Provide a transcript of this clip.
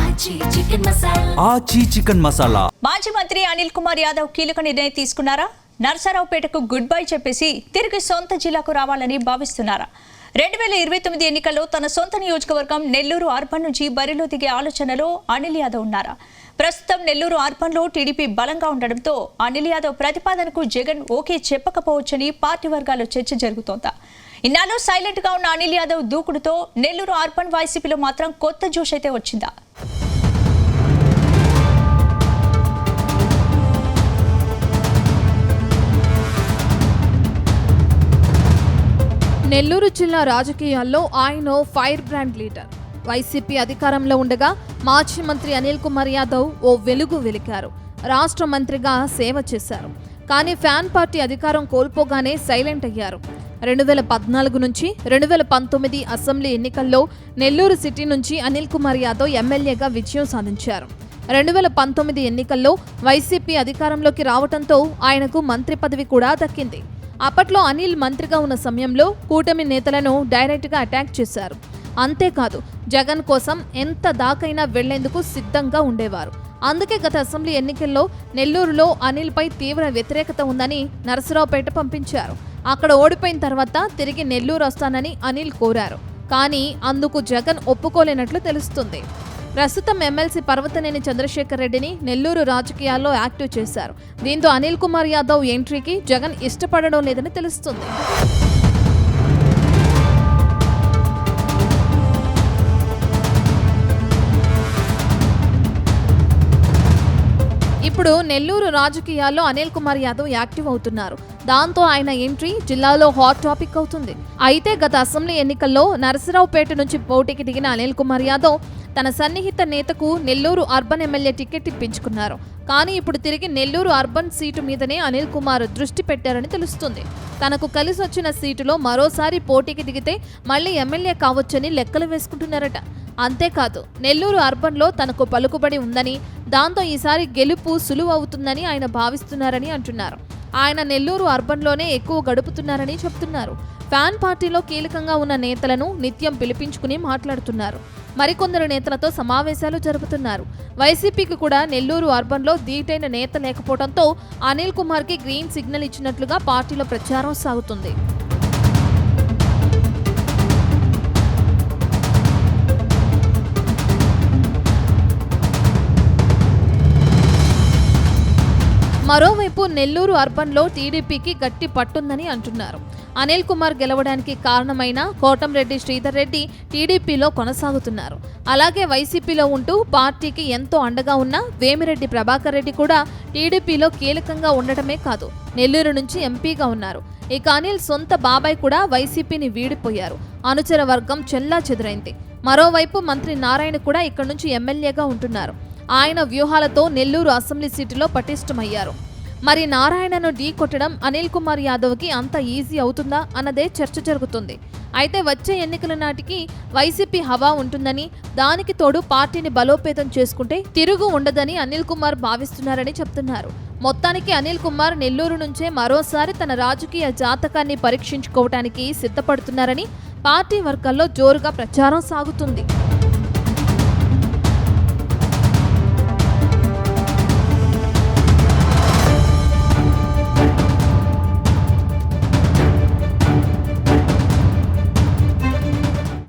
ఆచి చికెన్ మసాలా. మాజీ మంత్రి అనిల్ కుమార్ యాదవ్ కీలక నిర్ణయం తీసుకున్నారా? నర్సరావుపేటకు గుడ్ బై చెప్పేసి తిరిగి సొంత జిల్లాకు రావాలని భావిస్తున్నారా? 2029 ఎన్నికల్లో తన సొంత నియోజకవర్గం నెల్లూరు అర్బన్ నుంచి బరిలో దిగే ఆలోచనలో అనిల్ యాదవ్ ఉన్నారా? ప్రస్తుతం నెల్లూరు అర్బన్లో టీడీపీ బలంగా ఉండడంతో అనిల్ యాదవ్ ప్రతిపాదనకు జగన్ ఓకే చెప్పకపోవచ్చని పార్టీ వర్గాల్లో చర్చ జరుగుతోందా? ఇన్నాళ్ళు సైలెంట్ గా ఉన్న అనిల్ యాదవ్ దూకుడుతో నెల్లూరు అర్బన్ వైసీపీలో మాత్రం కొత్త జోష్ అయితే వచ్చిందా? నెల్లూరు జిల్లా రాజకీయాల్లో ఆయన ఫైర్ బ్రాండ్ లీడర్. వైసీపీ అధికారంలో ఉండగా మాజీ మంత్రి అనిల్ కుమార్ యాదవ్ ఓ వెలుగు వెలికారు. రాష్ట్ర మంత్రిగా సేవ చేశారు. కానీ ఫ్యాన్ పార్టీ అధికారం కోల్పోగానే సైలెంట్ అయ్యారు. 2014 నుంచి 2019 అసెంబ్లీ ఎన్నికల్లో నెల్లూరు సిటీ నుంచి అనిల్ కుమార్ యాదవ్ ఎమ్మెల్యేగా విజయం సాధించారు. 2019 ఎన్నికల్లో వైసీపీ అధికారంలోకి రావడంతో ఆయనకు మంత్రి పదవి కూడా దక్కింది. అప్పట్లో అనిల్ మంత్రిగా ఉన్న సమయంలో కూటమి నేతలను డైరెక్ట్గా అటాక్ చేశారు. అంతేకాదు, జగన్ కోసం ఎంత దాకైనా వెళ్లేందుకు సిద్ధంగా ఉండేవారు. అందుకే గత అసెంబ్లీ ఎన్నికల్లో నెల్లూరులో అనిల్పై తీవ్ర వ్యతిరేకత ఉందని నరసరావుపేట పంపించారు. అక్కడ ఓడిపోయిన తర్వాత తిరిగి నెల్లూరు వస్తానని అనిల్ కోరారు. కానీ అందుకు జగన్ ఒప్పుకోలేనట్లు తెలుస్తుంది. ప్రస్తుతం ఎమ్మెల్సీ పర్వతనేని చంద్రశేఖర్ రెడ్డిని నెల్లూరు రాజకీయాల్లో యాక్టివ్ చేశారు. దీంతో అనిల్ కుమార్ యాదవ్ ఎంట్రీకి జగన్ ఇష్టపడడం లేదని తెలుస్తుంది. ఇప్పుడు నెల్లూరు రాజకీయాల్లో అనిల్ కుమార్ యాదవ్ యాక్టివ్ అవుతున్నారు. దాంతో ఆయన ఎంట్రీ జిల్లాలో హాట్ టాపిక్ అవుతుంది. అయితే గత అసెంబ్లీ ఎన్నికల్లో నరసరావుపేట నుంచి పోటీకి దిగిన అనిల్ కుమార్ యాదవ్ తన సన్నిహిత నేతకు నెల్లూరు అర్బన్ ఎమ్మెల్యే టికెట్ ఇప్పించుకున్నారు. కానీ ఇప్పుడు తిరిగి నెల్లూరు అర్బన్ సీటు మీదనే అనిల్ కుమార్ దృష్టి పెట్టారని తెలుస్తుంది. తనకు కలిసి వచ్చిన సీటులో మరోసారి పోటీకి దిగితే మళ్లీ ఎమ్మెల్యే కావచ్చని లెక్కలు వేసుకుంటున్నారట. అంతేకాదు, నెల్లూరు అర్బన్లో తనకు పలుకుబడి ఉందని, దాంతో ఈసారి గెలుపు సులువు అవుతుందని ఆయన భావిస్తున్నారని అంటున్నారు. ఆయన నెల్లూరు అర్బన్లోనే ఎక్కువ గడుపుతున్నారని చెప్తున్నారు. ఫ్యాన్ పార్టీలో కీలకంగా ఉన్న నేతలను నిత్యం పిలిపించుకుని మాట్లాడుతున్నారు. మరికొందరు నేతలతో సమావేశాలు జరుపుతున్నారు. వైసీపీకి కూడా నెల్లూరు అర్బన్లో ధీటైన నేత లేకపోవడంతో అనిల్ కుమార్కి గ్రీన్ సిగ్నల్ ఇచ్చినట్లుగా పార్టీలో ప్రచారం సాగుతుంది. మరోవైపు నెల్లూరు అర్బన్లో టీడీపీకి గట్టి పట్టుందని అంటున్నారు. అనిల్ కుమార్ గెలవడానికి కారణమైన కోటంరెడ్డి శ్రీధర్ రెడ్డి టీడీపీలో కొనసాగుతున్నారు. అలాగే వైసీపీలో ఉంటూ పార్టీకి ఎంతో అండగా ఉన్న వేమిరెడ్డి ప్రభాకర్ రెడ్డి కూడా టీడీపీలో కీలకంగా ఉండటమే కాదు, నెల్లూరు నుంచి ఎంపీగా ఉన్నారు. ఇక అనిల్ సొంత బాబాయ్ కూడా వైసీపీని వీడిపోయారు. అనుచర వర్గం చెల్లా చెదురైంది. మరోవైపు మంత్రి నారాయణ కూడా ఇక్కడి నుంచి ఎమ్మెల్యేగా ఉంటున్నారు. ఆయన వ్యూహాలతో నెల్లూరు అసెంబ్లీ సీటులో పటిష్టమయ్యారు. మరి నారాయణను ఢీ కొట్టడం అనిల్ కుమార్ యాదవ్కి అంత ఈజీ అవుతుందా అన్నదే చర్చ జరుగుతుంది. అయితే వచ్చే ఎన్నికల నాటికి వైసీపీ హవా ఉంటుందని, దానికి తోడు పార్టీని బలోపేతం చేసుకుంటే తిరుగు ఉండదని అనిల్ కుమార్ భావిస్తున్నారని చెప్తున్నారు. మొత్తానికి అనిల్ కుమార్ నెల్లూరు నుంచే మరోసారి తన రాజకీయ జాతకాన్ని పరీక్షించుకోవడానికి సిద్ధపడుతున్నారని పార్టీ వర్గాల్లో జోరుగా ప్రచారం సాగుతుంది.